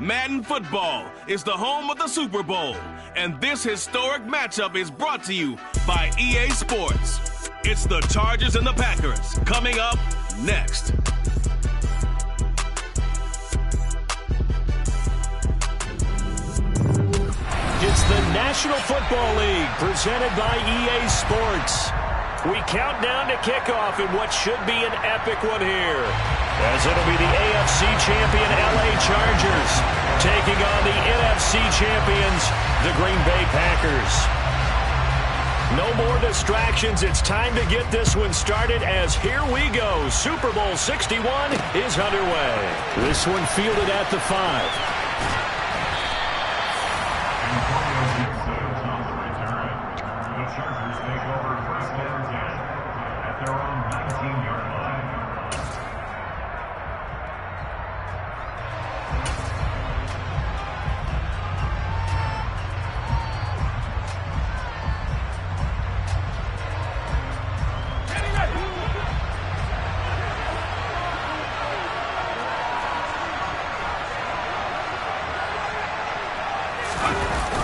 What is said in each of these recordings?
Madden Football is the home of the Super Bowl, and this historic matchup is brought to you by EA Sports. It's the Chargers and the Packers coming up next. It's the National Football League presented by EA Sports. We count down to kickoff in what should be an epic one here, as it'll be the AFC champion LA Chargers taking on the NFC champions, the Green Bay Packers. No more distractions. It's time to get this one started, as here we go. Super Bowl 61 is underway. This one fielded at the 5.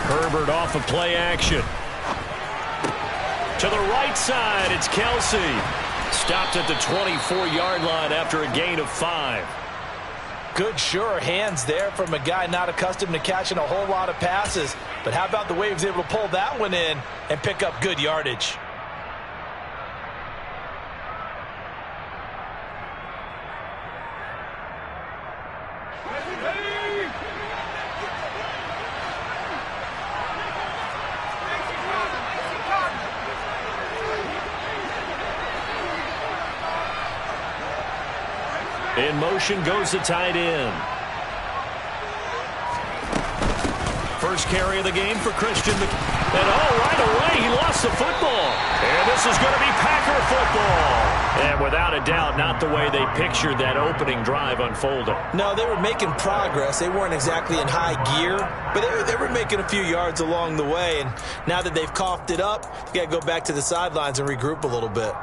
Herbert off of play action. To the right side, it's Kelsey. Stopped at the 24-yard line after a gain of 5. Good, sure hands there from a guy not accustomed to catching a whole lot of passes. But how about the way he was able to pull that one in and pick up good yardage? In motion goes the tight end. First carry of the game for Christian McCaffrey. And right away he lost the football. And this is going to be Packer football. And without a doubt, not the way they pictured that opening drive unfolding. No, they were making progress. They weren't exactly in high gear, but they were making a few yards along the way. And now that they've coughed it up, you got to go back to the sidelines and regroup a little bit.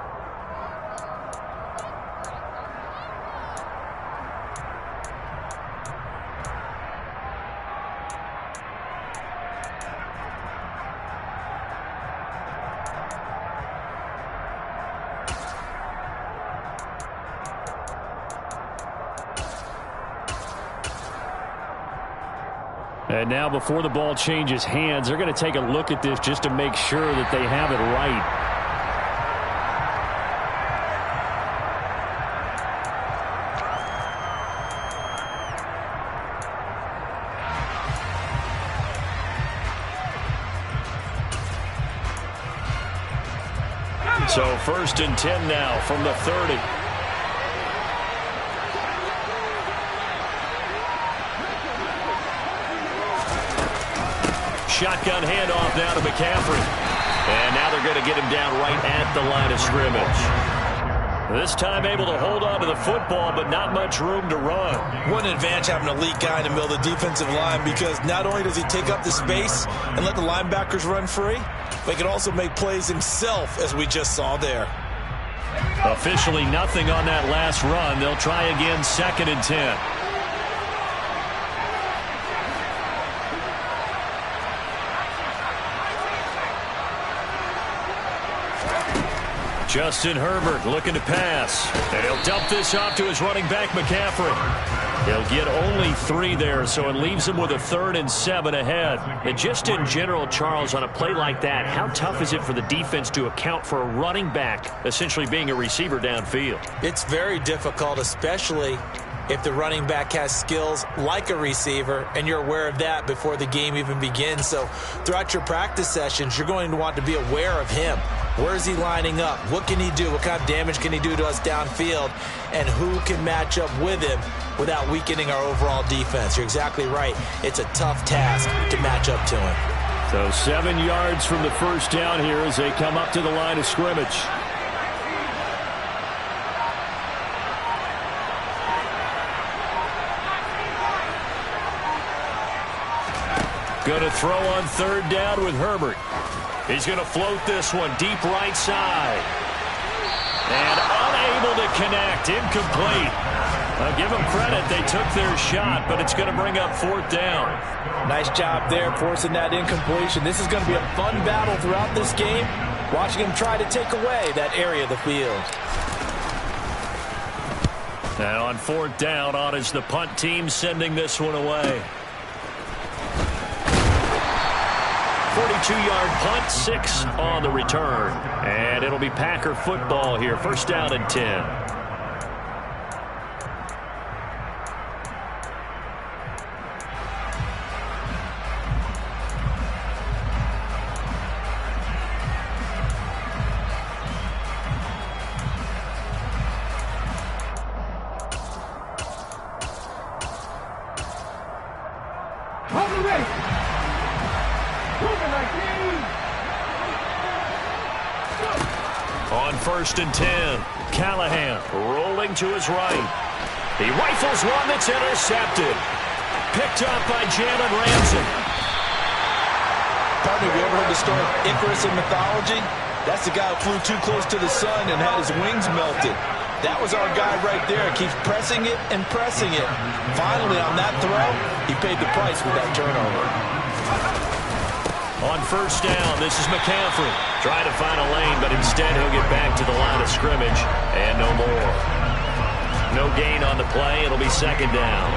And now before the ball changes hands, they're going to take a look at this just to make sure that they have it right. So 1st and 10 now from the 30. Shotgun handoff now to McCaffrey. And now they're going to get him down right at the line of scrimmage. This time able to hold on to the football, but not much room to run. What an advantage having an elite guy in the middle of the defensive line, because not only does he take up the space and let the linebackers run free, but he can also make plays himself, as we just saw there. Officially nothing on that last run. They'll try again, 2nd and 10. Justin Herbert looking to pass. And he'll dump this off to his running back, McCaffrey. He'll get only 3 there, so it leaves him with a 3rd and 7 ahead. And just in general, Charles, on a play like that, how tough is it for the defense to account for a running back essentially being a receiver downfield? It's very difficult, especially if the running back has skills like a receiver, and you're aware of that before the game even begins. So throughout your practice sessions, you're going to want to be aware of him. Where is he lining up? What can he do? What kind of damage can he do to us downfield? And who can match up with him without weakening our overall defense? You're exactly right. It's a tough task to match up to him. So 7 yards from the first down here as they come up to the line of scrimmage. Going to throw on 3rd down with Herbert. He's going to float this one deep right side. And unable to connect. Incomplete. I'll give them credit. They took their shot, but it's going to bring up 4th down. Nice job there forcing that incompletion. This is going to be a fun battle throughout this game, watching him try to take away that area of the field. And on 4th down, on is the punt team sending this one away. 42-yard punt, 6 on the return. And it'll be Packer football here. 1st down and 10. On 1st and 10, Callahan rolling to his right. He rifles one that's intercepted. Picked up by Jalen Ramsey. Partner, have you ever heard the story of Icarus in mythology? That's the guy who flew too close to the sun and had his wings melted. That was our guy right there. Keeps pressing it and pressing it. Finally, on that throw, he paid the price with that turnover. On 1st down, this is McCaffrey. Trying to find a lane, but instead he'll get back to the line of scrimmage. And no more. No gain on the play. It'll be 2nd down.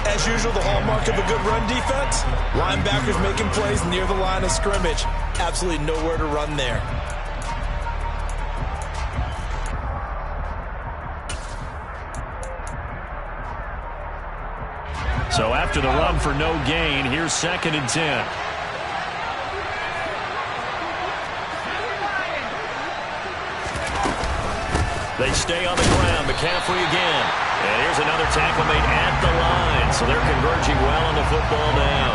As usual, the hallmark of a good run defense, linebackers making plays near the line of scrimmage. Absolutely nowhere to run there. So after the run for no gain, here's 2nd and 10. They stay on the ground. McCaffrey again. And here's another tackle made at the line. So they're converging well on the football now.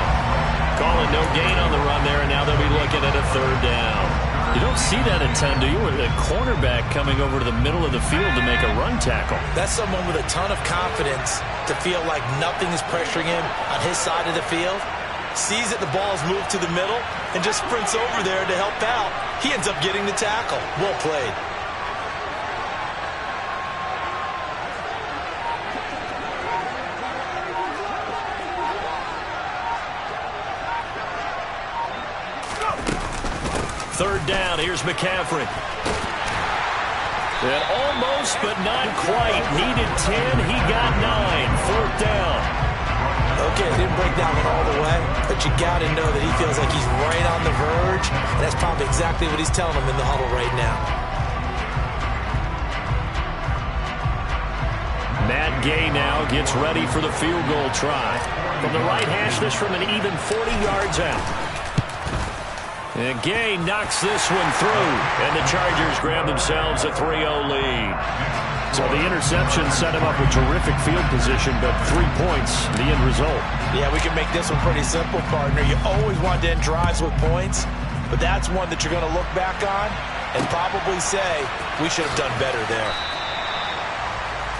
Calling no gain on the run there, and now they'll be looking at a 3rd down. You don't see that a ton, do you? With a cornerback coming over to the middle of the field to make a run tackle. That's someone with a ton of confidence to feel like nothing is pressuring him on his side of the field. Sees that the ball's moved to the middle and just sprints over there to help out. He ends up getting the tackle. Well played. Third down, here's McCaffrey. And almost, but not quite. Needed 10, he got 9. 4th down. Okay, didn't break that one all the way, but you got to know that he feels like he's right on the verge. And that's probably exactly what he's telling him in the huddle right now. Matt Gay now gets ready for the field goal try. From the right hash, this from an even 40 yards out. And Gay knocks this one through, and the Chargers grab themselves a 3-0 lead. So the interception set him up with terrific field position, but 3 points, the end result. Yeah, we can make this one pretty simple, partner. You always want to end drives with points, but that's one that you're going to look back on and probably say, we should have done better there.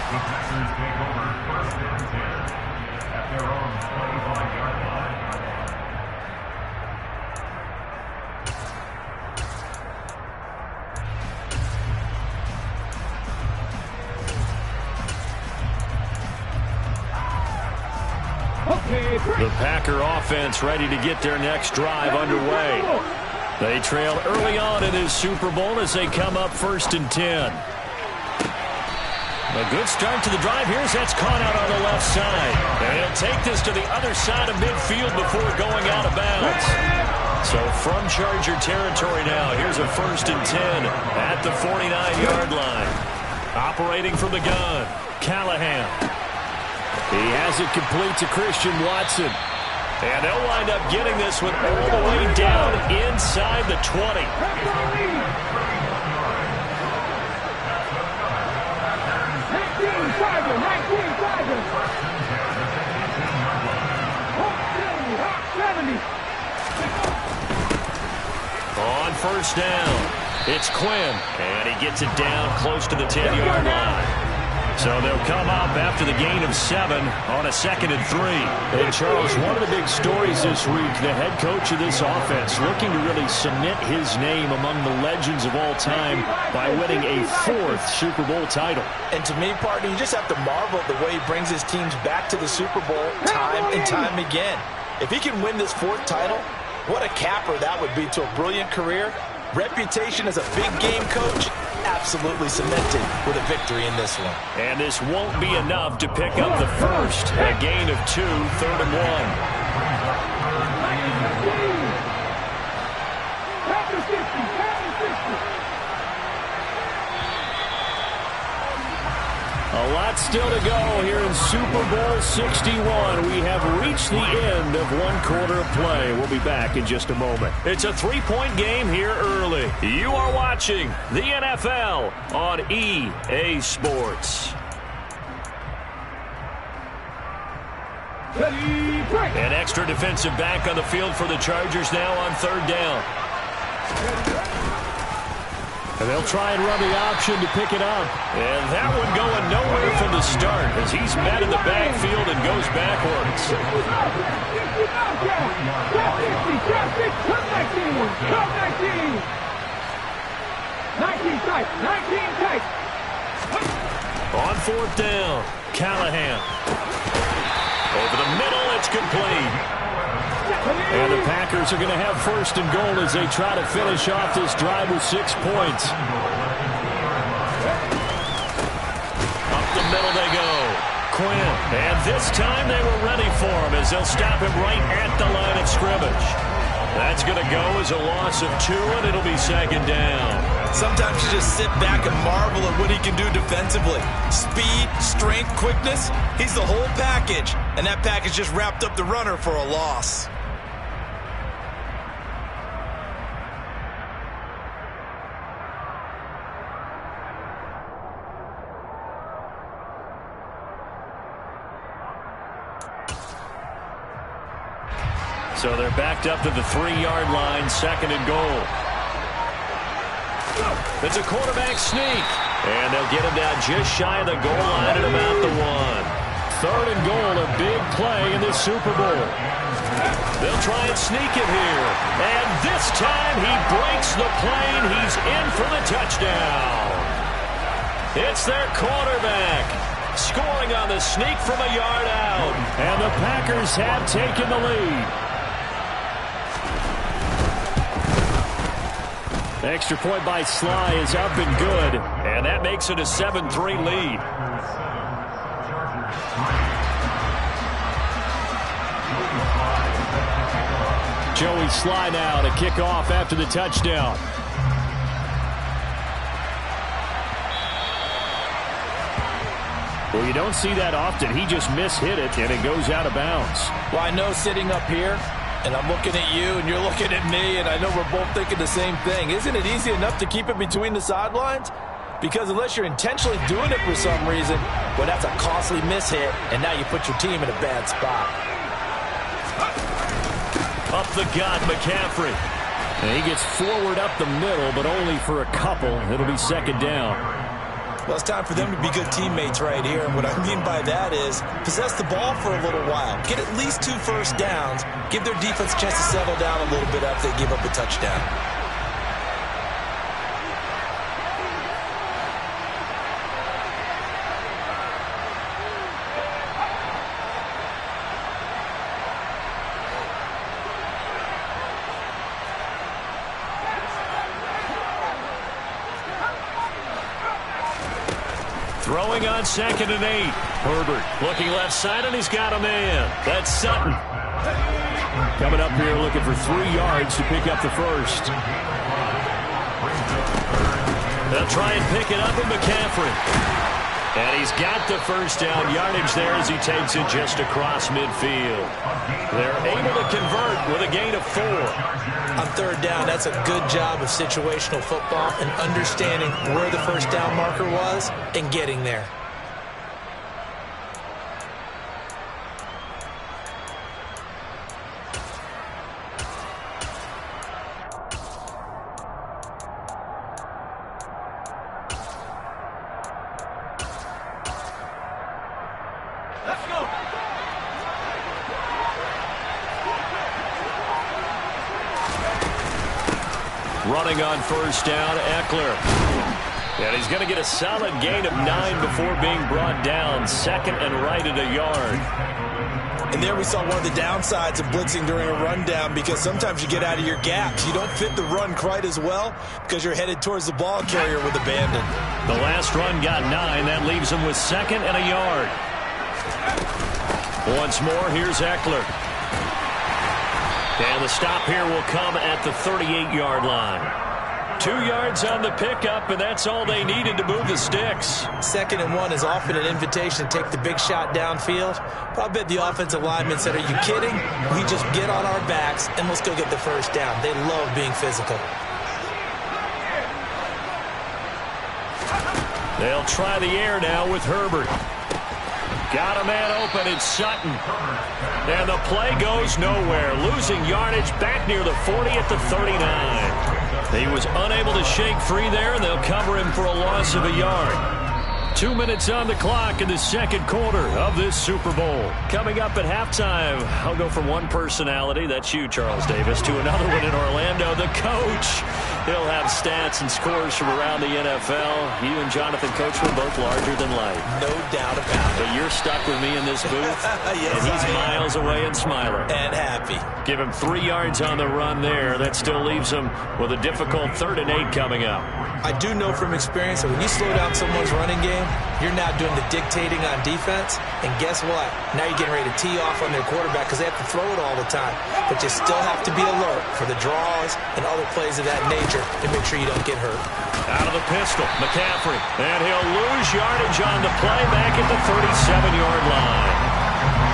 The Packers take over 1st and 10 at their own 25-yard line. The Packer offense ready to get their next drive underway. They trail early on in this Super Bowl as they come up 1st and 10. A good start to the drive. Here's that's caught out on the left side. And he'll take this to the other side of midfield before going out of bounds. So from Charger territory now, here's a 1st and 10 at the 49-yard line. Operating from the gun, Callahan. He has it complete to Christian Watson. And they'll wind up getting this one all the way down inside the 20. On 1st down, it's Quinn. And he gets it down close to the 10-yard line. So they'll come up after the gain of 7 on a 2nd and 3. And Charles, one of the big stories this week, the head coach of this offense looking to really cement his name among the legends of all time by winning a 4th Super Bowl title. And to me, partner, you just have to marvel at the way he brings his teams back to the Super Bowl time and time again. If he can win this 4th title, what a capper that would be to a brilliant career. Reputation as a big game coach, absolutely cemented with a victory in this one. And this won't be enough to pick up the first. A gain of 2, 3rd and 1. A lot still to go here in Super Bowl 61. We have reached the end of one quarter of play. We'll be back in just a moment. It's a 3-point game here early. You are watching the NFL on EA Sports. An extra defensive back on the field for the Chargers now on 3rd down. And they'll try and run the option to pick it up. And that one going nowhere from the start as he's met in the backfield and goes backwards. On 4th down, Callahan. Over the middle, it's complete. And the Packers are going to have 1st and goal as they try to finish off this drive with 6 points. Up the middle they go. Quinn. And this time they were ready for him as they'll stop him right at the line of scrimmage. That's going to go as a loss of 2, and it'll be 2nd down. Sometimes you just sit back and marvel at what he can do defensively. Speed, strength, quickness, he's the whole package. And that package just wrapped up the runner for a loss. So they're backed up to the 3-yard line, 2nd and goal. It's a quarterback sneak. And they'll get him down just shy of the goal line at about the 1. 3rd and goal, a big play in this Super Bowl. They'll try and sneak it here. And this time he breaks the plane. He's in for the touchdown. It's their quarterback scoring on the sneak from a yard out. And the Packers have taken the lead. Extra point by Sly is up and good. And that makes it a 7-3 lead. Joey Sly now to kick off after the touchdown. Well, you don't see that often. He just mishit it, and it goes out of bounds. Well, I know sitting up here, and I'm looking at you, and you're looking at me, and I know we're both thinking the same thing. Isn't it easy enough to keep it between the sidelines? Because unless you're intentionally doing it for some reason, well, that's a costly mishit, and now you put your team in a bad spot. Up the gut, McCaffrey. And he gets forward up the middle, but only for a couple. It'll be 2nd down. Well, it's time for them to be good teammates right here. And what I mean by that is possess the ball for a little while. Get at least 2 first downs. Give their defense a chance to settle down a little bit after they give up a touchdown. Throwing on 2nd and 8. Herbert looking left side, and he's got a man. That's Sutton. Coming up here looking for 3 yards to pick up the first. They'll try and pick it up with McCaffrey. And he's got the first down yardage there as he takes it just across midfield. They're able to convert with a gain of 4. On 3rd down, that's a good job of situational football and understanding where the first down marker was and getting there. Running on first down, Eckler. And he's going to get a solid gain of 9 before being brought down. Second and right at a yard. And there we saw one of the downsides of blitzing during a rundown, because sometimes you get out of your gaps. You don't fit the run quite as well because you're headed towards the ball carrier with abandon. The last run got 9. That leaves him with second and a yard. Once more, here's Eckler. And the stop here will come at the 38-yard line. 2 yards on the pickup, and that's all they needed to move the sticks. 2nd and 1 is often an invitation to take the big shot downfield. But I bet the offensive lineman said, are you kidding? We just get on our backs, and let's go get the first down. They love being physical. They'll try the air now with Herbert. Got a man open, it's Sutton. And the play goes nowhere. Losing yardage back near the 40 at the 39. He was unable to shake free there, and they'll cover him for a loss of a yard. 2 minutes on the clock in the second quarter of this Super Bowl. Coming up at halftime, I'll go from one personality, that's you, Charles Davis, to another one in Orlando, the coach. He'll have stats and scores from around the NFL. You and Jonathan Coachman both larger than life. No doubt about it. But you're stuck with me in this booth, yes, and he's miles away and smiling. And happy. Give him 3 yards on the run there. That still leaves him with a difficult 3rd and 8 coming up. I do know from experience that when you slow down someone's running game, you're now doing the dictating on defense. And guess what? Now you're getting ready to tee off on their quarterback because they have to throw it all the time. But you still have to be alert for the draws and other plays of that nature to make sure you don't get hurt. Out of the pistol, McCaffrey. And he'll lose yardage on the play back at the 37-yard line.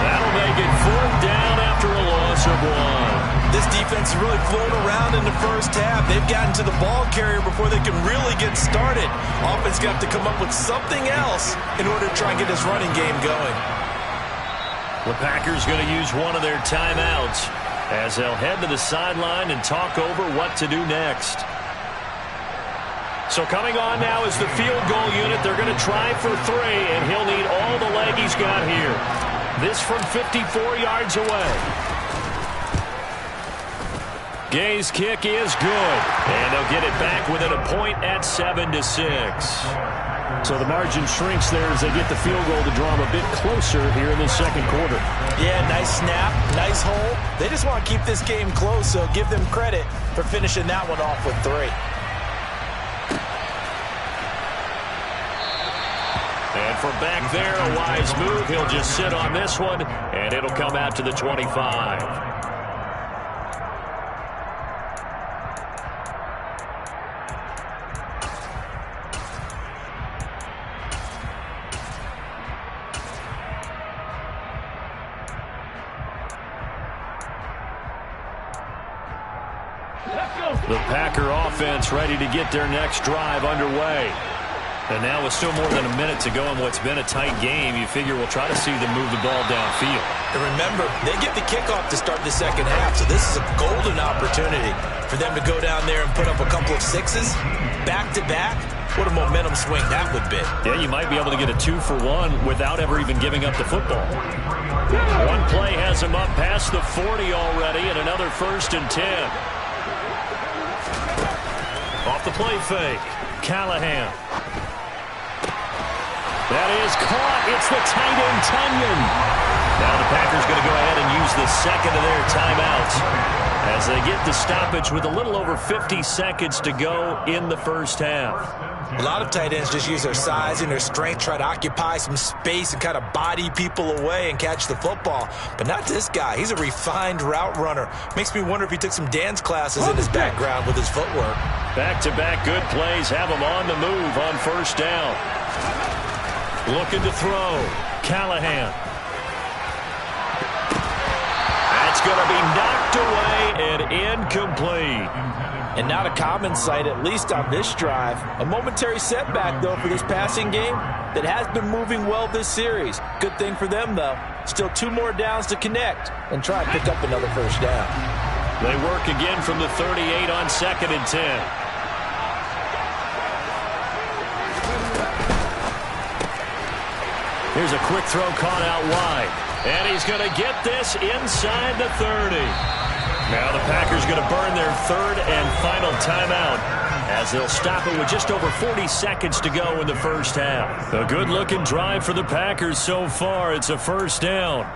That'll make it 4th down after a loss of 1. This defense is really flown around in the first half. They've gotten to the ball carrier before they can really get started. Offense got to come up with something else in order to try and get this running game going. The Packers going to use one of their timeouts as they'll head to the sideline and talk over what to do next. So coming on now is the field goal unit. They're going to try for 3, and he'll need all the leg he's got here. This from 54 yards away. Gay's kick is good, and they'll get it back within a point at 7-6. So the margin shrinks there as they get the field goal to draw them a bit closer here in the second quarter. Yeah, nice snap, nice hole. They just want to keep this game close, so give them credit for finishing that one off with 3. And from back there, a wise move. He'll just sit on this one, and it'll come out to the 25. The Packer offense ready to get their next drive underway. And now with still more than a minute to go in what's been a tight game, you figure we'll try to see them move the ball downfield. And remember, they get the kickoff to start the second half, so this is a golden opportunity for them to go down there and put up a couple of 6s back-to-back. What a momentum swing that would be. Yeah, you might be able to get a 2-for-1 without ever even giving up the football. One play has them up past the 40 already, and another 1st and 10. Off the play fake, Callahan. That is caught. It's the tight end, Tunyon. Now the Packers going to go ahead and use the second of their timeouts as they get the stoppage with a little over 50 seconds to go in the first half. A lot of tight ends just use their size and their strength, try to occupy some space and kind of body people away and catch the football. But not this guy. He's a refined route runner. Makes me wonder if he took some dance classes in his background with his footwork. Back-to-back good plays have him on the move on first down. Looking to throw. Callahan. That's going to be knocked away and incomplete. And not a common sight, at least on this drive. A momentary setback, though, for this passing game that has been moving well this series. Good thing for them, though. Still 2 more downs to connect and try and pick up another first down. They work again from the 38 on 2nd and 10. Here's a quick throw caught out wide. And he's going to get this inside the 30. Now the Packers going to burn their third and final timeout as they'll stop it with just over 40 seconds to go in the first half. A good-looking drive for the Packers so far. It's a first down.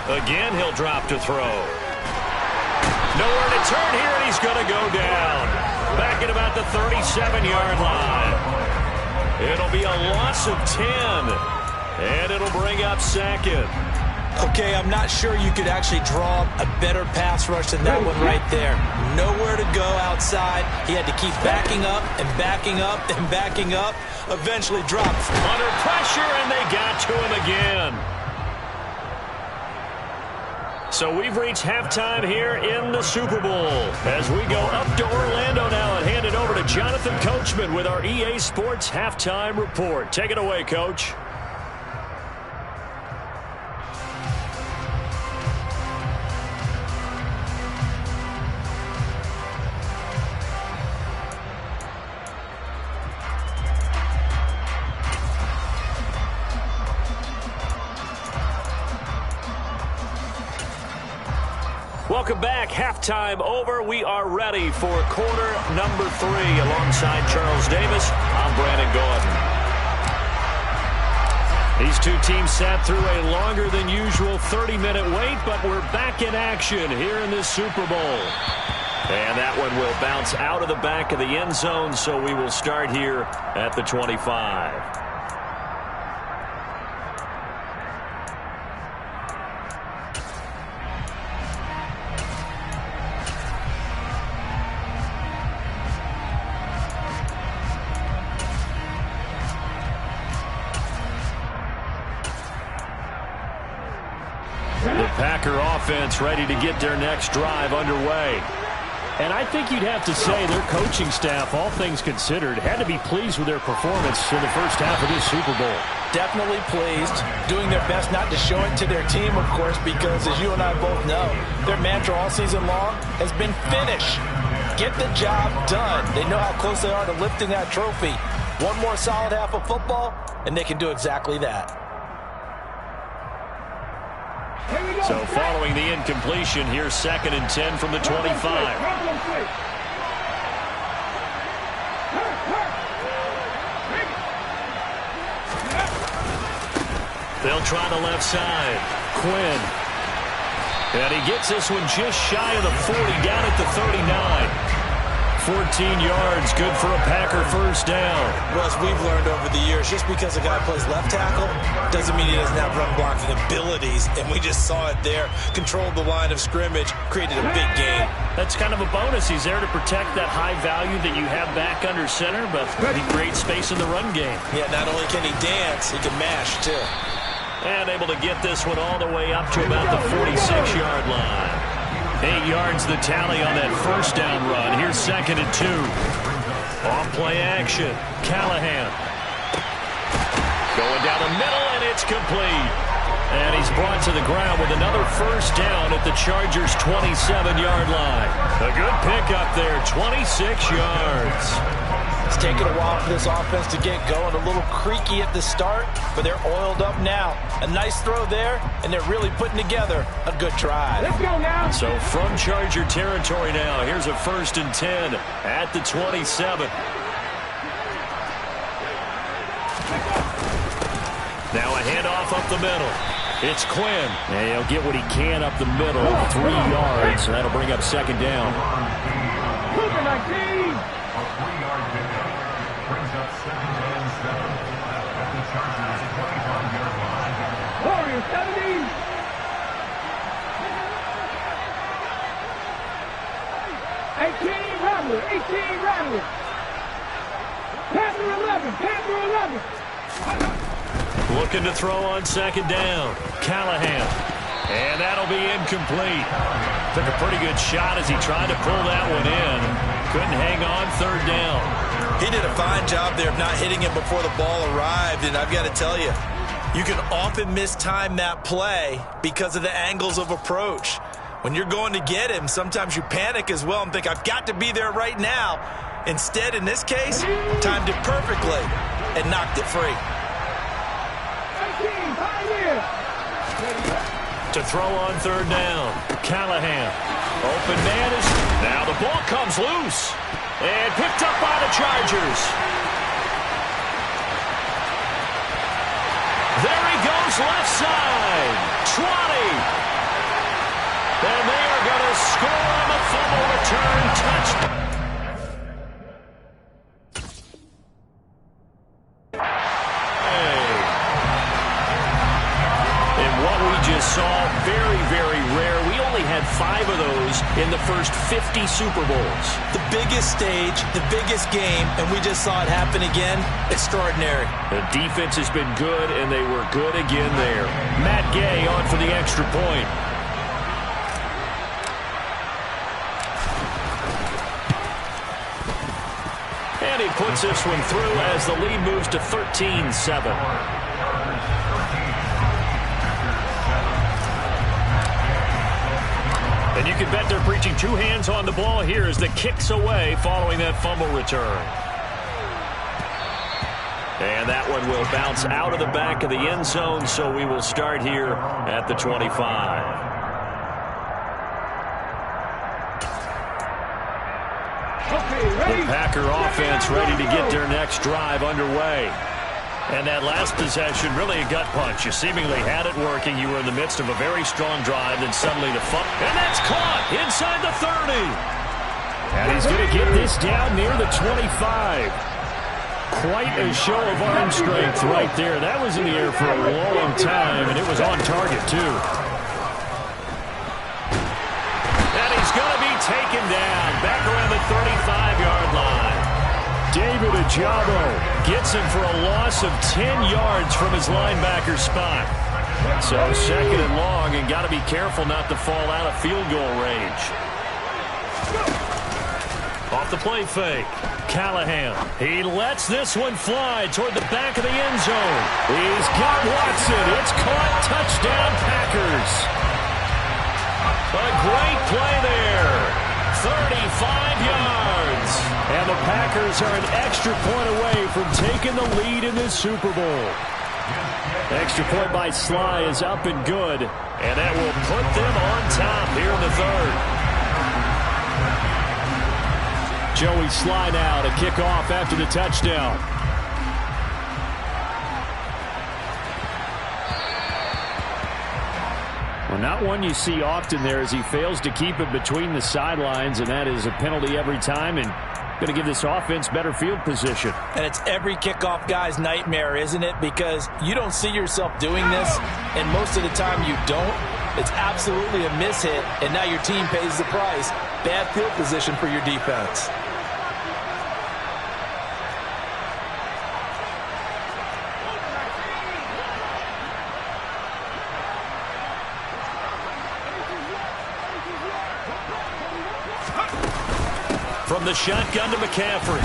Again, he'll drop to throw. Nowhere to turn here, and he's going to go down. Back at about the 37-yard line. It'll be a loss of 10, and it'll bring up second. Okay, I'm not sure you could actually draw a better pass rush than that one right there. Nowhere to go outside. He had to keep backing up and backing up and backing up. Eventually drops. Under pressure, and they got to him again. So we've reached halftime here in the Super Bowl as we go up to Orlando now and hand it over to Jonathan Coachman with our EA Sports Halftime Report. Take it away, Coach. Welcome back. Halftime over. We are ready for quarter number 3. Alongside Charles Davis, I'm Brandon Gordon. These two teams sat through a longer than usual 30-minute wait, but we're back in action here in this Super Bowl. And that one will bounce out of the back of the end zone, so we will start here at the 25. Packer offense ready to get their next drive underway. And I think you'd have to say their coaching staff, all things considered, had to be pleased with their performance in the first half of this Super Bowl. Definitely pleased, doing their best not to show it to their team, of course, because as you and I both know, their mantra all season long has been finish. Get the job done. They know how close they are to lifting that trophy. One more solid half of football, and they can do exactly that. So following the incompletion, here's 2nd and 10 from the 25. They'll try the left side. Quinn. And he gets this one just shy of the 40, down at the 39. 14 yards, good for a Packer first down. Well, as we've learned over the years, just because a guy plays left tackle doesn't mean he doesn't have run blocking abilities, and we just saw it there. Controlled the line of scrimmage, created a big gain. That's kind of a bonus. He's there to protect that high value that you have back under center, but he creates space in the run game. Yeah, not only can he dance, he can mash, too. And able to get this one all the way up to about the 46-yard line. 8 yards the tally on that first down run. Here's 2nd and 2. Off play action. Callahan. Going down the middle, and it's complete. And he's brought to the ground with another first down at the Chargers' 27-yard line. A good pickup there, 26 yards. It's taken a while for this offense to get going. A little creaky at the start, but they're oiled up now. A nice throw there, and they're really putting together a good drive. Let's go now. So from Charger territory now, here's a 1st and 10 at the 27. Now a handoff up the middle. It's Quinn. And he'll get what he can up the middle, 3 yards, and that'll bring up 2nd down. Super 19. A 3-yard pickup brings up 2nd and 7 at the Chargers' 25-yard line. Warriors 70. Rattler. Panther 11. Looking to throw on 2nd down. Callahan. And that'll be incomplete. Took a pretty good shot as he tried to pull that one in. Couldn't hang on 3rd down. He did a fine job there of not hitting it before the ball arrived, and I've got to tell you, You can often mistime that play because of the angles of approach. When you're going to get him, sometimes you panic as well and think, I've got to be there right now. Instead, in this case, timed it perfectly and knocked it free. To throw on third down, Callahan. Open man is... Now the ball comes loose. And picked up by the Chargers. There he goes, left side. 20. And they are going to score on the fumble return touchdown. And what we just saw, very, very rare. We only had 5 of those in the first 50 Super Bowls. The biggest stage, the biggest game, and we just saw it happen again. Extraordinary. The defense has been good, and they were good again there. Matt Gay on for the extra point. And he puts this one through as the lead moves to 13-7. And you can bet they're preaching 2 hands on the ball here as the kick's away following that fumble return. And that one will bounce out of the back of the end zone, so we will start here at the 25. The Packer offense ready to get their next drive underway. And that last possession, really a gut punch. You seemingly had it working. You were in the midst of a very strong drive, then suddenly the fumble. And that's caught inside the 30. And he's going to get this down near the 25. Quite a show of arm strength right there. That was in the air for a long time, and it was on target, too. And he's going to be taken down back around the 35-yard line. David Ojabo gets him for a loss of 10 yards from his linebacker spot. So second and long, and got to be careful not to fall out of field goal range. Off the play fake, Callahan. He lets this one fly toward the back of the end zone. He's got Watson. It's caught. Touchdown, Packers. A great play there. 35 yards. And the Packers are an extra point away from taking the lead in this Super Bowl. Extra point by Sly is up and good. And that will put them on top here in the third. Joey Sly now to kick off after the touchdown. Well, not one you see often there as he fails to keep it between the sidelines, and that is a penalty every time, and going to give this offense better field position. And it's every kickoff guy's nightmare, isn't it? Because you don't see yourself doing this, and most of the time you don't. It's absolutely a mishit, and now your team pays the price. Bad field position for your defense. From the shotgun to McCaffrey.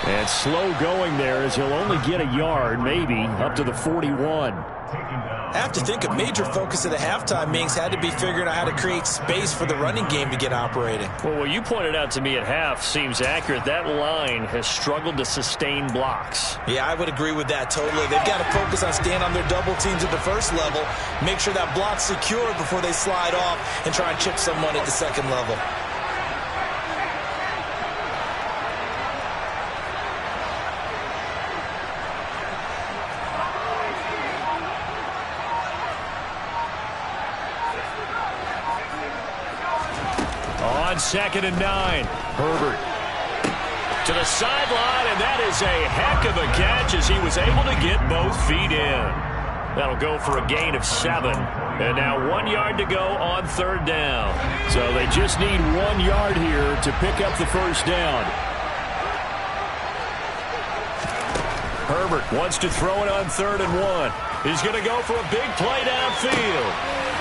And slow going there as he'll only get a yard, maybe, up to the 41. I have to think a major focus of the halftime meetings had to be figuring out how to create space for the running game to get operating. Well, what you pointed out to me at half seems accurate. That line has struggled to sustain blocks. Yeah, I would agree with that totally. They've got to focus on staying on their double teams at the first level, make sure that block's secured before they slide off and try and chip someone at the second level. On 2nd and 9, Herbert to the sideline, and that is a heck of a catch as he was able to get both feet in. That'll go for a gain of 7. And now 1 yard to go on 3rd down. So they just need 1 yard here to pick up the first down. Herbert wants to throw it on 3rd and 1. He's going to go for a big play downfield.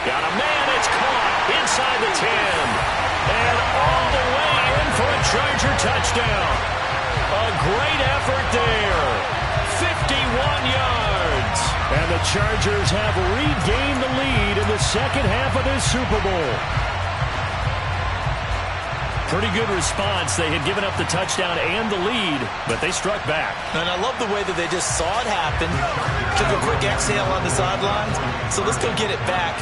Got a man, it's caught inside the 10. And all the way in for a Charger touchdown. A great effort there. 51 yards. And the Chargers have regained the lead in the second half of this Super Bowl. Pretty good response. They had given up the touchdown and the lead, but they struck back. And I love the way that they just saw it happen, took a quick exhale on the sidelines. So let's go get it back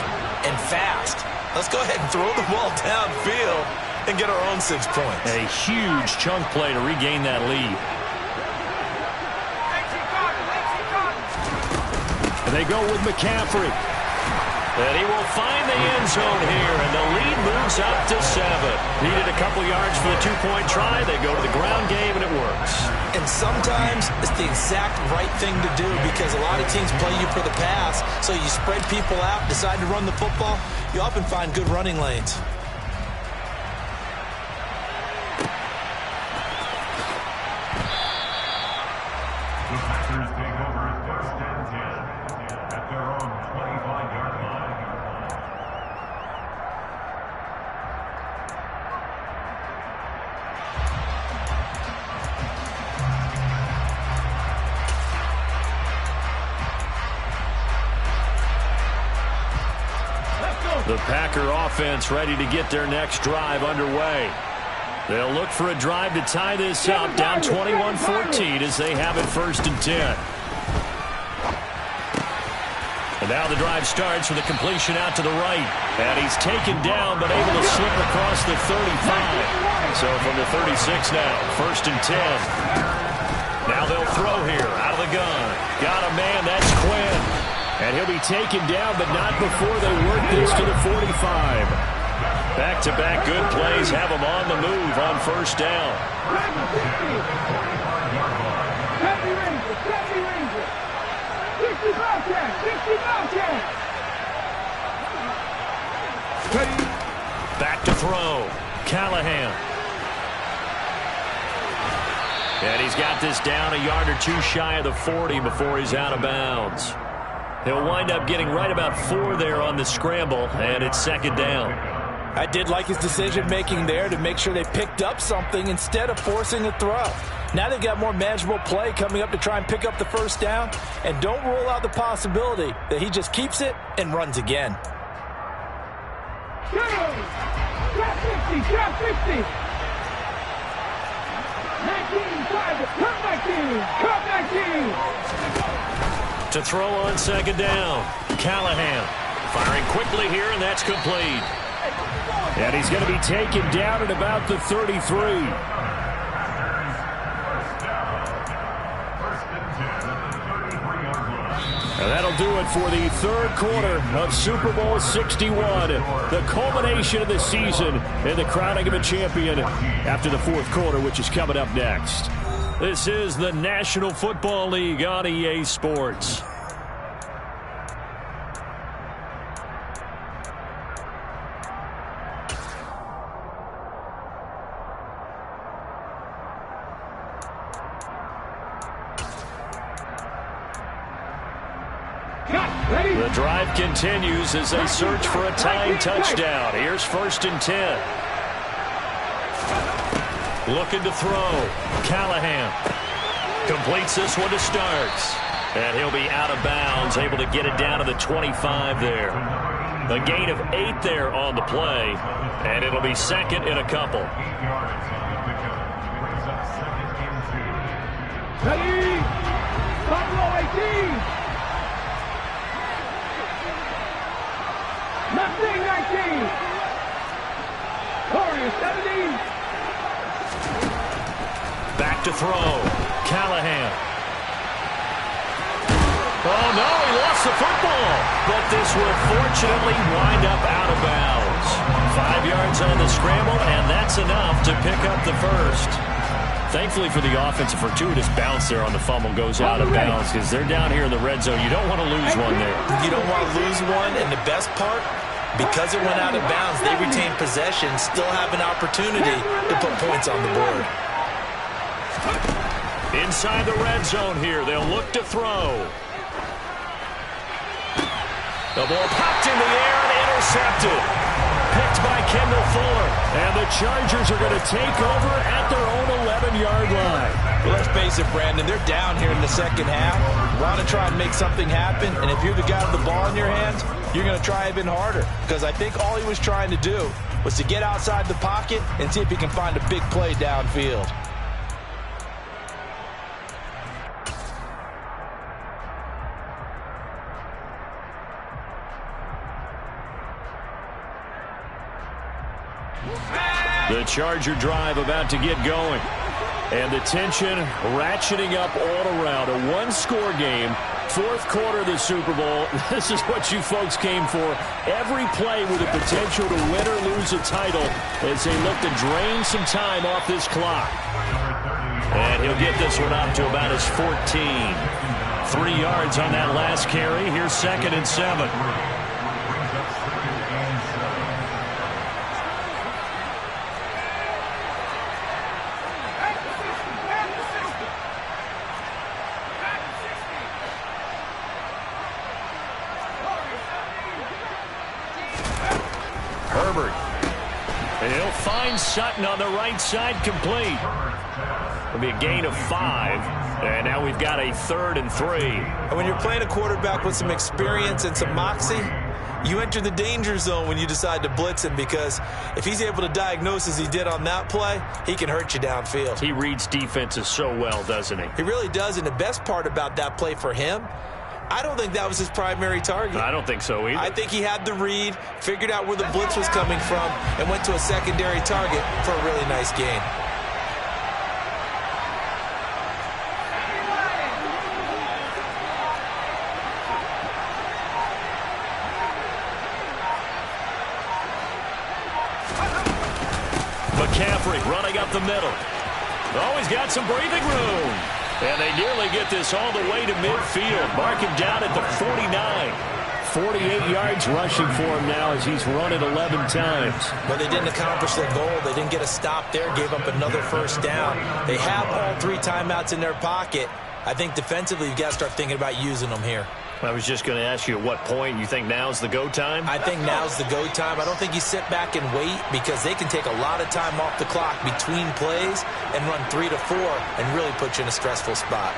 and fast. Let's go ahead and throw the ball downfield and get our own 6 points. A huge chunk play to regain that lead. And they go with McCaffrey. And he will find the end zone here, and the lead moves up to 7. Needed a couple yards for the 2-point try. They go to the ground game, and it works. And sometimes it's the exact right thing to do because a lot of teams play you for the pass, so you spread people out, decide to run the football. You often find good running lanes. The Packers take over 1st and 10 at their own 25-yard line. The Packer offense ready to get their next drive underway. They'll look for a drive to tie this up, down 21-14 as they have it 1st and 10. And now the drive starts with a completion out to the right. And he's taken down but able to slip across the 35. So from the 36 now, 1st and 10. Now they'll throw here out of the gun. Got a man, that's Quinn. And he'll be taken down, but not before they work this to the 45. Back-to-back good plays have him on the move on 1st down. Back to throw. Callahan. And he's got this down a yard or two shy of the 40 before he's out of bounds. He'll wind up getting right about 4 there on the scramble, and it's 2nd down. I did like his decision-making there to make sure they picked up something instead of forcing a throw. Now they've got more manageable play coming up to try and pick up the 1st down, and don't rule out the possibility that he just keeps it and runs again. Drop 50, drop 50. 19, 5, cut 19. To throw on 2nd down, Callahan firing quickly here, and that's complete. And he's going to be taken down at about the 33. And that'll do it for the 3rd quarter of Super Bowl 61, the culmination of the season and the crowning of a champion after the 4th quarter, which is coming up next. This is the National Football League on EA Sports. The drive continues as they search for a tying touchdown. Here's 1st and 10. Looking to throw. Callahan completes this one to start. And he'll be out of bounds, able to get it down to the 25 there. A gain of 8 there on the play. And it'll be 2nd and a couple. Ready? Buffalo 18. Nothing 19. Warriors 17. Back to throw. Callahan. Oh, no, he lost the football. But this will fortunately wind up out of bounds. 5 yards on the scramble, and that's enough to pick up the 1st. Thankfully for the offense, a fortuitous bounce there on the fumble goes out of bounds because they're down here in the red zone. You don't want to lose one there. You don't want to lose one, and the best part, because it went out of bounds, they retain possession, still have an opportunity to put points on the board. Inside the red zone here, they'll look to throw. The ball popped in the air and intercepted. Picked by Kendall Fuller. And the Chargers are going to take over at their own 11-yard line. Well, let's face it, Brandon, they're down here in the second half. want to try and make something happen, and if you're the guy with the ball in your hands, you're going to try even harder, because I think all he was trying to do was to get outside the pocket and see if he can find a big play downfield. The Charger drive about to get going. And the tension ratcheting up all around. A one-score game. Fourth quarter of the Super Bowl. This is what you folks came for. Every play with the potential to win or lose a title as they look to drain some time off this clock. And he'll get this one up to about his 14. 3 yards on that last carry. Here's 2nd and 7. Sutton on the right side, complete. It'll be a gain of 5. And now we've got a 3rd and 3. And when you're playing a quarterback with some experience and some moxie, you enter the danger zone when you decide to blitz him, because if he's able to diagnose as he did on that play, he can hurt you downfield. He reads defenses so well, doesn't he? He really does, and the best part about that play for him, I don't think that was his primary target. I don't think so either. I think he had the read, figured out where the blitz was coming from, and went to a secondary target for a really nice gain. McCaffrey running up the middle. Oh, he's got some breathing room. And they nearly get this all the way to midfield. Mark him down at the 49. 48 yards rushing for him now as he's run it 11 times. But they didn't accomplish their goal. They didn't get a stop there, gave up another first down. They have all 3 timeouts in their pocket. I think defensively you've got to start thinking about using them here. I was just going to ask you at what point you think now's the go time? I think now's the go time. I don't think you sit back and wait, because they can take a lot of time off the clock between plays and run 3 to 4 and really put you in a stressful spot.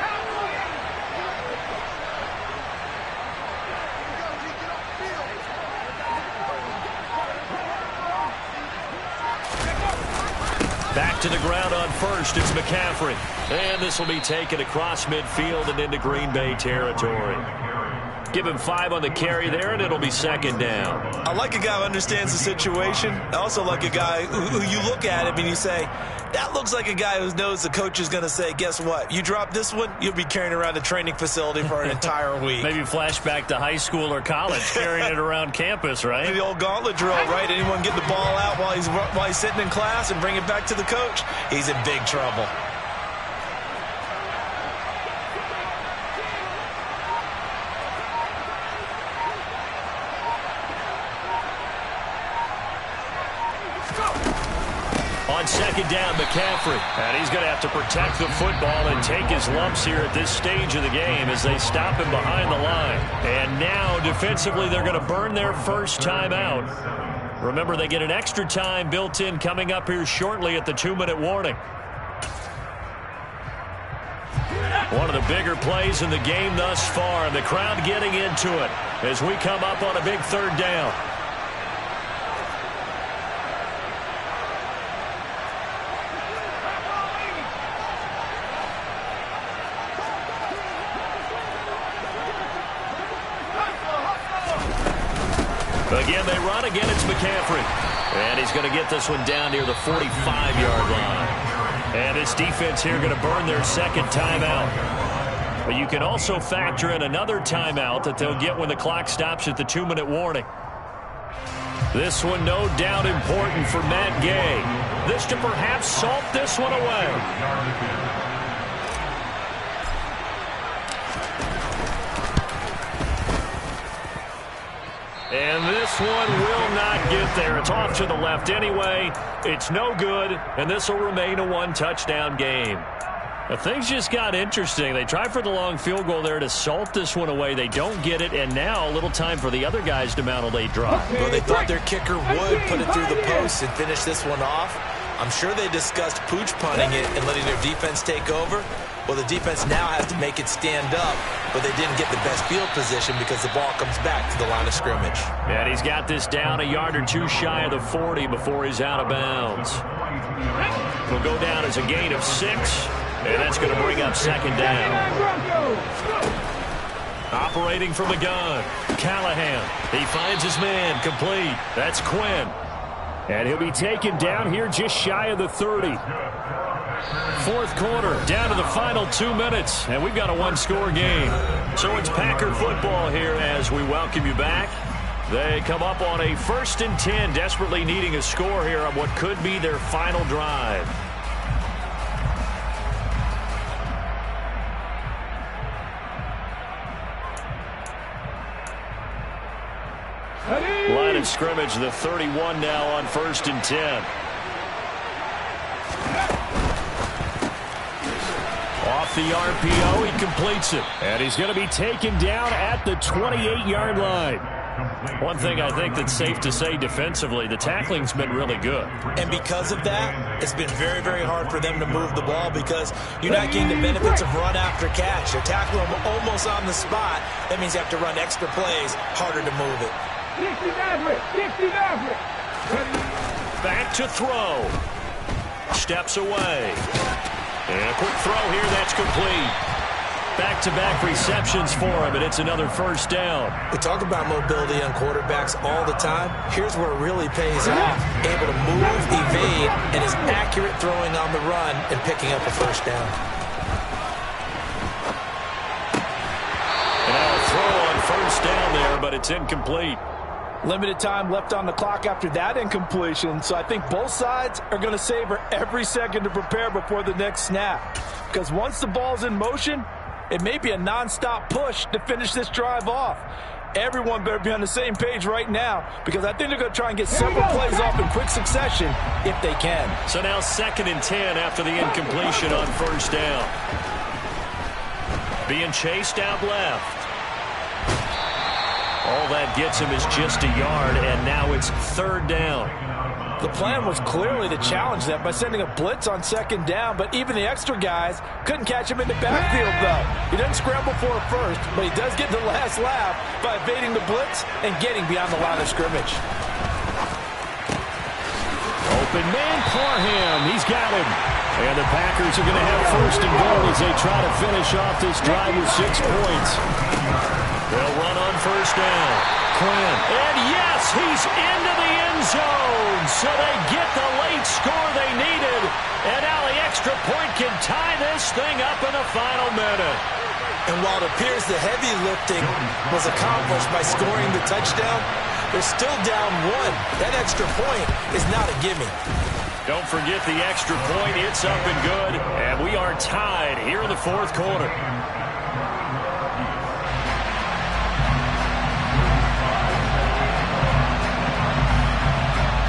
Back to the ground on first. It's McCaffrey. And this will be taken across midfield and into Green Bay territory. Give him 5 on the carry there, and it'll be 2nd down. I like a guy who understands the situation. I also like a guy who you look at him and you say, that looks like a guy who knows the coach is going to say, guess what? You drop this one, you'll be carrying around a training facility for an entire week. Maybe flashback to high school or college, carrying it around campus, right? The old gauntlet drill, right? Anyone get the ball out while he's sitting in class and bring it back to the coach? He's in big trouble. On 2nd down, McCaffrey. And he's going to have to protect the football and take his lumps here at this stage of the game as they stop him behind the line. And now, defensively, they're going to burn their first timeout. Remember, they get an extra time built in coming up here shortly at the 2-minute warning. One of the bigger plays in the game thus far, and the crowd getting into it as we come up on a big 3rd down. Again, they run. Again, it's McCaffrey. And he's going to get this one down near the 45-yard line. And this defense here going to burn their 2nd timeout. But you can also factor in another timeout that they'll get when the clock stops at the 2-minute warning. This one no doubt important for Matt Gay. This to perhaps salt this one away. And this one will not get there. It's off to the left anyway. It's no good, and this will remain a 1-touchdown game. Now, things just got interesting. They try for the long field goal there to salt this one away. They don't get it, and now a little time for the other guys to mount a late drive. Well, they thought their kicker would put it through the post and finish this one off. I'm sure they discussed pooch punting it and letting their defense take over. Well, the defense now has to make it stand up, but they didn't get the best field position because the ball comes back to the line of scrimmage. And he's got this down a yard or two shy of the 40 before he's out of bounds. Will go down as a gain of 6, and that's going to bring up second down. Operating from the gun, Callahan. He finds his man, complete. That's Quinn. And he'll be taken down here just shy of the 30. Fourth quarter, down to the final 2 minutes, and we've got a one-score game. So it's Packer football here as we welcome you back. They come up on a 1st and 10, desperately needing a score here on what could be their final drive. Line of scrimmage, the 31 now on 1st and 10. Off the RPO, he completes it. And he's going to be taken down at the 28-yard line. One thing I think that's safe to say defensively, the tackling's been really good. And because of that, it's been very, very hard for them to move the ball because you're not getting the benefits of run after catch. They're tackling them almost on the spot. That means you have to run extra plays, harder to move it. Back to throw. Steps away. And a quick throw here, that's complete. Back-to-back receptions for him, and it's another first down. We talk about mobility on quarterbacks all the time. Here's where it really pays off. Able to move, evade, and is accurate throwing on the run and picking up a first down. And now a throw on first down there, but it's incomplete. Limited time left on the clock after that incompletion, so I think both sides are going to savor every second to prepare before the next snap. Because once the ball's in motion, it may be a nonstop push to finish this drive off. Everyone better be on the same page right now because I think they're going to try and get several plays off in quick succession if they can. So now 2nd and 10 after the incompletion on first down. Being chased out left. All that gets him is just a yard, and now it's 3rd down. The plan was clearly to challenge them by sending a blitz on 2nd down, but even the extra guys couldn't catch him in the backfield, though. He doesn't scramble for it first, but he does get the last laugh by evading the blitz and getting beyond the line of scrimmage. Open man, Parham. He's got him. And the Packers are going to have 1st and goal as they try to finish off this drive with 6 points. They'll run on first down. Quinn. And yes, he's into the end zone. So they get the late score they needed. And now the extra point can tie this thing up in the final minute. And while it appears the heavy lifting was accomplished by scoring the touchdown, they're still down 1. That extra point is not a gimme. Don't forget the extra point. It's up and good. And we are tied here in the 4th quarter.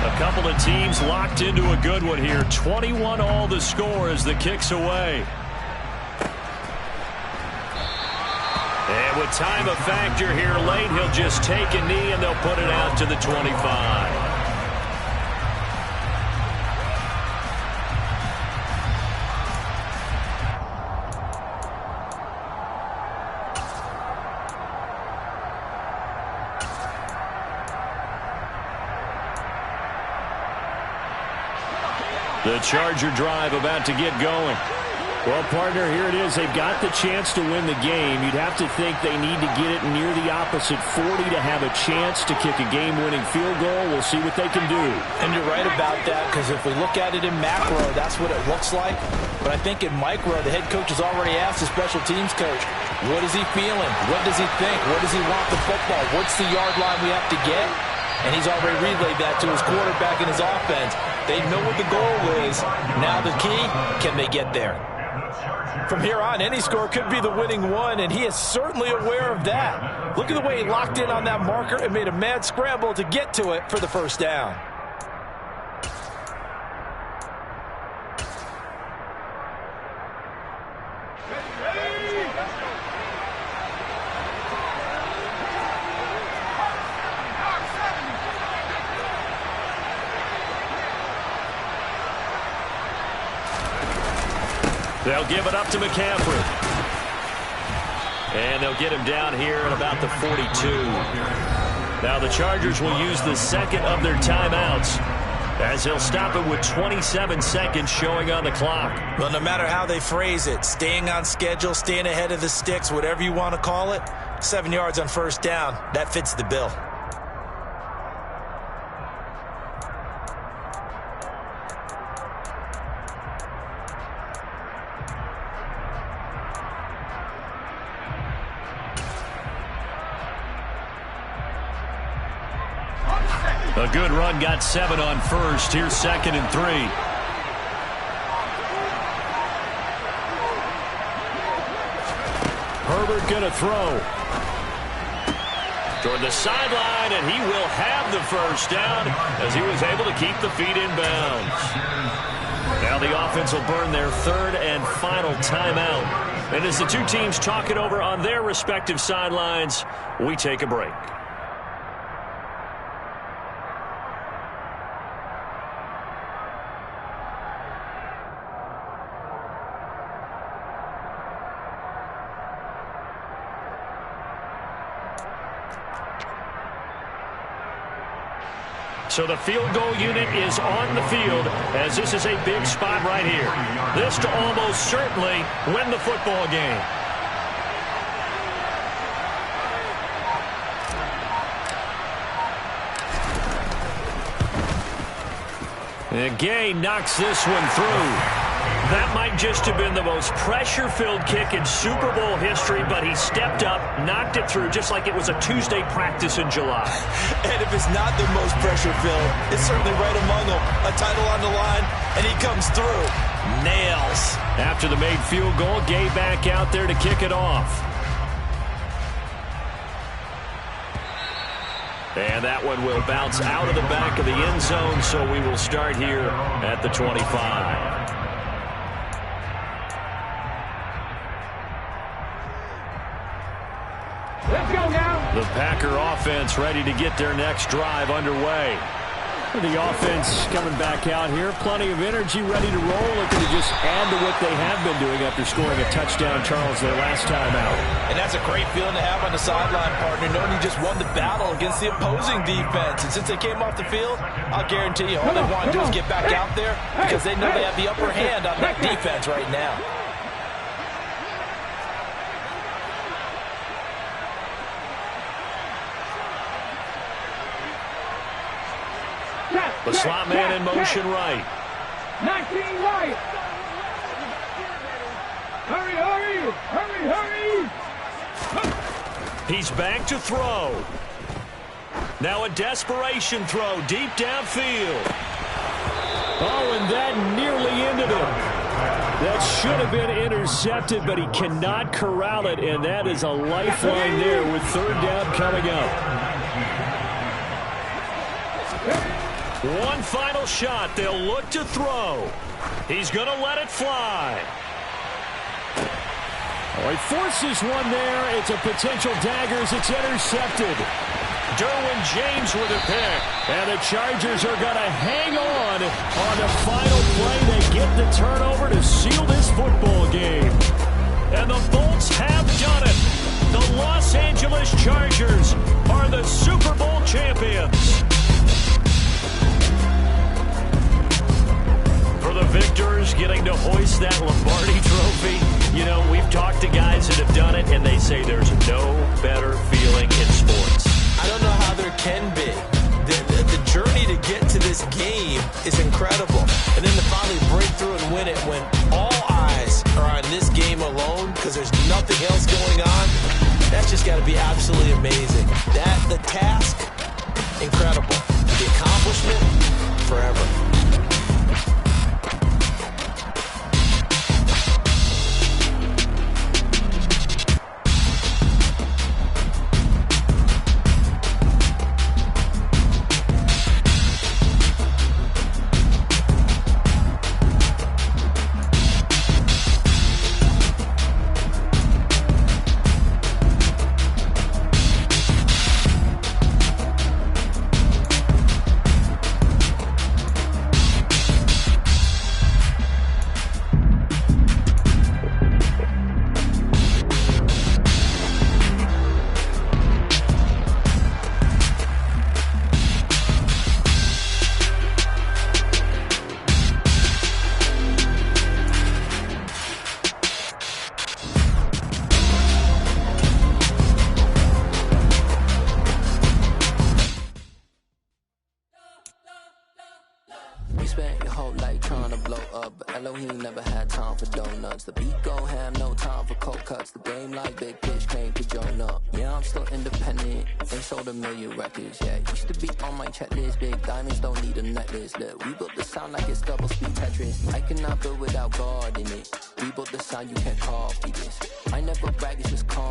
A couple of teams locked into a good one here. 21 all the score as the kick's away. And with time a factor here late, he'll just take a knee and they'll put it out to the 25. The Charger drive about to get going. Well, partner, here it is. They've got the chance to win the game. You'd have to think they need to get it near the opposite 40 to have a chance to kick a game-winning field goal. We'll see what they can do. And you're right about that, because if we look at it in macro, that's what it looks like. But I think in micro, the head coach has already asked the special teams coach, what is he feeling? What does he think? What does he want the football? What's the yard line we have to get? And he's already relayed that to his quarterback and his offense. They know what the goal is. Now the key, can they get there? From here on, any score could be the winning one, and he is certainly aware of that. Look at the way he locked in on that marker and made a mad scramble to get to it for the first down. They'll give it up to McCaffrey. And they'll get him down here at about the 42. Now the Chargers will use the second of their timeouts, as he'll stop it with 27 seconds showing on the clock. Well, no matter how they phrase it, staying on schedule, staying ahead of the sticks, whatever you want to call it, 7 yards on first down, that fits the bill. A good run got 7 on first. Here's 2nd and 3. Herbert going to throw. Toward the sideline, and he will have the first down as he was able to keep the feet in bounds. Now the offense will burn their 3rd and final timeout. And as the two teams talk it over on their respective sidelines, we take a break. So the field goal unit is on the field, as this is a big spot right here. This to almost certainly win the football game. And Gay knocks this one through. That might just have been the most pressure-filled kick in Super Bowl history, but he stepped up, knocked it through just like it was a Tuesday practice in July. And if it's not the most pressure-filled, it's certainly right among them. A title on the line, and he comes through. Nails. After the made field goal, Gay back out there to kick it off. And that one will bounce out of the back of the end zone, so we will start here at the 25. Let's go now. The Packer offense ready to get their next drive underway. The offense coming back out here. Plenty of energy, ready to roll. Looking to just add to what they have been doing after scoring a touchdown, Charles, their last time out. And that's a great feeling to have on the sideline, partner, knowing you just won the battle against the opposing defense. And since they came off the field, I'll guarantee you all they want to do is get back out there because they know they have the upper hand on that defense right now. The slot man in motion right. 19 right. Hurry, hurry, hurry, hurry. He's back to throw. Now a desperation throw deep downfield. Oh, and that nearly ended him. That should have been intercepted, but he cannot corral it, and that is a lifeline there with 3rd down coming up. One final shot. They'll look to throw. He's going to let it fly. Oh, he forces one there. It's a potential dagger as it's intercepted. Derwin James with a pick. And the Chargers are going to hang on the final play. They get the turnover to seal this football game. And the Bolts have done it. The Los Angeles Chargers are the Super Bowl champions. For the victors, getting to hoist that Lombardi trophy. You know, we've talked to guys that have done it, and they say there's no better feeling in sports. I don't know how there can be. The journey to get to this game is incredible. And then to finally break through and win it when all eyes are on this game alone because there's nothing else going on, that's just got to be absolutely amazing. The task, incredible. The accomplishment, forever. You spent your whole life trying to blow up, but Elohim never had time for donuts. The beat go ham, no time for cold cuts. The game like Big Fish came to Jonah. Yeah, I'm still independent, ain't sold 1 million records. Yeah, used to be on my checklist. Big diamonds don't need a necklace. Look, we built the sound like it's double speed Tetris. I cannot build without God in it. We built the sound, you can't copy this. I never brag, it's just calm.